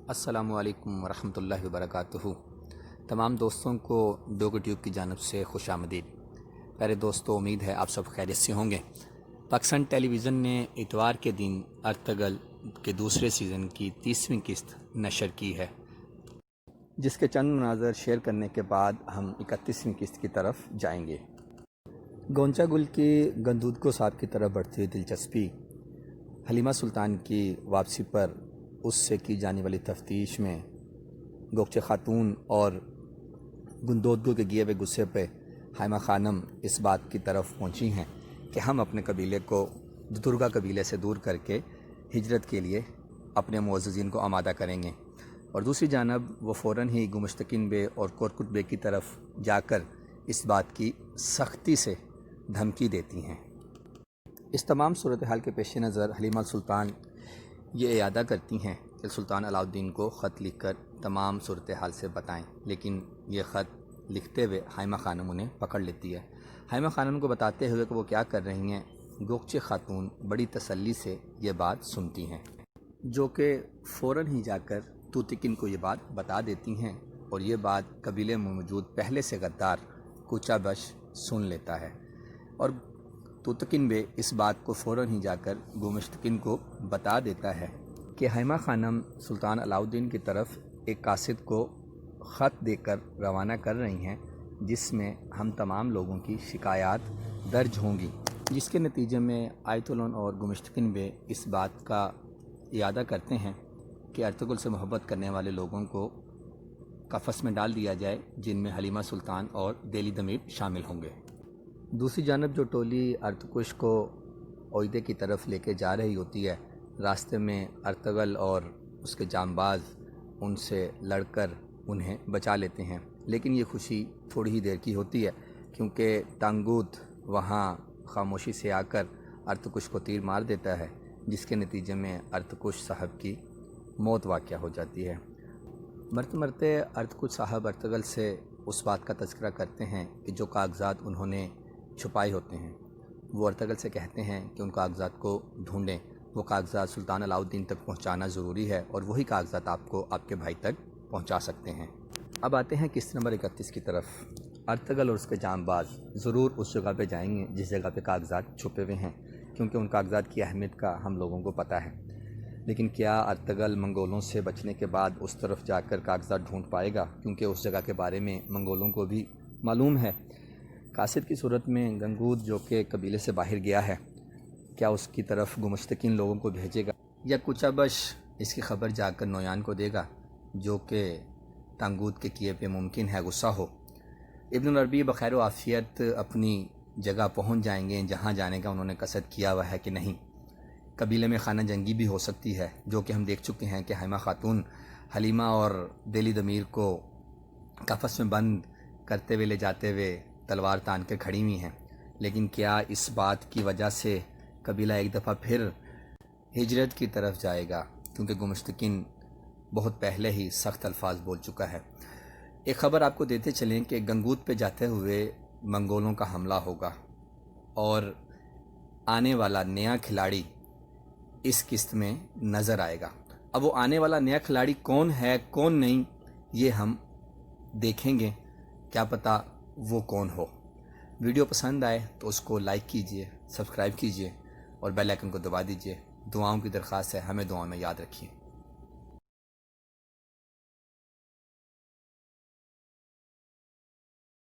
السلام علیکم ورحمۃ اللہ وبرکاتہ۔ تمام دوستوں کو ڈوگو ٹیوب کی جانب سے خوش آمدید۔ پیارے دوستو، امید ہے آپ سب خیریت سے ہوں گے۔ پاکستان ٹیلی ویژن نے اتوار کے دن ارطغرل کے دوسرے سیزن کی 30ویں قسط نشر کی ہے، جس کے چند مناظر شیئر کرنے کے بعد ہم 31ویں قسط کی طرف جائیں گے۔ گونچا گل کی گندودکو صاحب کی طرف بڑھتی ہوئی دلچسپی، حلیمہ سلطان کی واپسی پر اس سے کی جانے والی تفتیش میں گوگچے خاتون اور گندودکو کے گئے ہوئے غصے پہ حائمہ خانم اس بات کی طرف پہنچی ہیں کہ ہم اپنے قبیلے کو درگا قبیلے سے دور کر کے ہجرت کے لیے اپنے معززین کو آمادہ کریں گے، اور دوسری جانب وہ فوراً ہی گمشتکن بے اور کورکٹ بے کی طرف جا کر اس بات کی سختی سے دھمکی دیتی ہیں۔ اس تمام صورتحال کے پیش نظر حلیمہ سلطان یہ اعادہ کرتی ہیں کہ سلطان علاء الدین کو خط لکھ کر تمام صورتحال سے بتائیں، لیکن یہ خط لکھتے ہوئے حائمہ خانم انہیں پکڑ لیتی ہے۔ حائمہ خانم کو بتاتے ہوئے کہ وہ کیا کر رہی ہیں، گوگچے خاتون بڑی تسلی سے یہ بات سنتی ہیں، جو کہ فوراً ہی جا کر توتکن کو یہ بات بتا دیتی ہیں، اور یہ بات قبیلے میں موجود پہلے سے غدار کوچا بش سن لیتا ہے، اور توتکن بے اس بات کو فوراً ہی جا کر گمشتکن کو بتا دیتا ہے کہ حائمہ خانم سلطان علاء الدین کی طرف ایک قاصد کو خط دے کر روانہ کر رہی ہیں، جس میں ہم تمام لوگوں کی شکایات درج ہوں گی، جس کے نتیجے میں آیت الون اور گمشتکن بے اس بات کا اعادہ کرتے ہیں کہ ارطغرل سے محبت کرنے والے لوگوں کو قفس میں ڈال دیا جائے، جن میں حلیمہ سلطان اور دہلی دمیر شامل ہوں گے۔ دوسری جانب جو ٹولی ارتکش کو عویدے کی طرف لے کے جا رہی ہوتی ہے، راستے میں ارطغرل اور اس کے جانباز ان سے لڑ کر انہیں بچا لیتے ہیں، لیکن یہ خوشی تھوڑی ہی دیر کی ہوتی ہے، کیونکہ ٹانگوت وہاں خاموشی سے آ کر ارتکش کو تیر مار دیتا ہے، جس کے نتیجے میں ارتکش صاحب کی موت واقع ہو جاتی ہے۔ مرتے مرتے ارتکش صاحب ارطغرل سے اس بات کا تذکرہ کرتے ہیں کہ جو کاغذات انہوں نے چھپائے ہوتے ہیں، وہ ارطغرل سے کہتے ہیں کہ ان کاغذات کو ڈھونڈیں، وہ کاغذات سلطان علاء الدین تک پہنچانا ضروری ہے، اور وہی کاغذات آپ کو آپ کے بھائی تک پہنچا سکتے ہیں۔ اب آتے ہیں قسط نمبر 31 کی طرف۔ ارطغرل اور اس کے جانباز ضرور اس جگہ پہ جائیں گے جس جگہ پہ کاغذات چھپے ہوئے ہیں، کیونکہ ان کاغذات کی اہمیت کا ہم لوگوں کو پتہ ہے، لیکن کیا ارطغرل منگولوں سے بچنے کے بعد اس طرف جا کر کاغذات ڈھونڈ پائے گا؟ کیونکہ اس جگہ کے بارے میں منگولوں کو بھی معلوم ہے۔ قاصد کی صورت میں گنگود جو کہ قبیلے سے باہر گیا ہے، کیا اس کی طرف گمشتکن لوگوں کو بھیجے گا، یا کوچا بش اس کی خبر جا کر نویان کو دے گا، جو کہ ٹانگوت کے کیے پہ ممکن ہے غصہ ہو۔ ابن العربی بخیر و عافیت اپنی جگہ پہنچ جائیں گے جہاں جانے کا انہوں نے قصد کیا ہوا ہے کہ نہیں۔ قبیلے میں خانہ جنگی بھی ہو سکتی ہے، جو کہ ہم دیکھ چکے ہیں کہ حائمہ خاتون حلیمہ اور دہلی دمیر کو قفس میں بند کرتے ہوئے لے جاتے ہوئے تلوار تان کے کھڑی ہوئی ہیں، لیکن کیا اس بات کی وجہ سے قبیلہ ایک دفعہ پھر ہجرت کی طرف جائے گا؟ کیونکہ گمشتکن بہت پہلے ہی سخت الفاظ بول چکا ہے۔ ایک خبر آپ کو دیتے چلیں کہ گنگوت پہ جاتے ہوئے منگولوں کا حملہ ہوگا، اور آنے والا نیا کھلاڑی اس قسط میں نظر آئے گا۔ اب وہ آنے والا نیا کھلاڑی کون ہے کون نہیں، یہ ہم دیکھیں گے، کیا پتہ وہ کون ہو۔ ویڈیو پسند آئے تو اس کو لائک کیجئے، سبسکرائب کیجئے، اور بیل آئیکن کو دبا دیجئے۔ دعاؤں کی درخواست ہے، ہمیں دعاؤں میں یاد رکھیے۔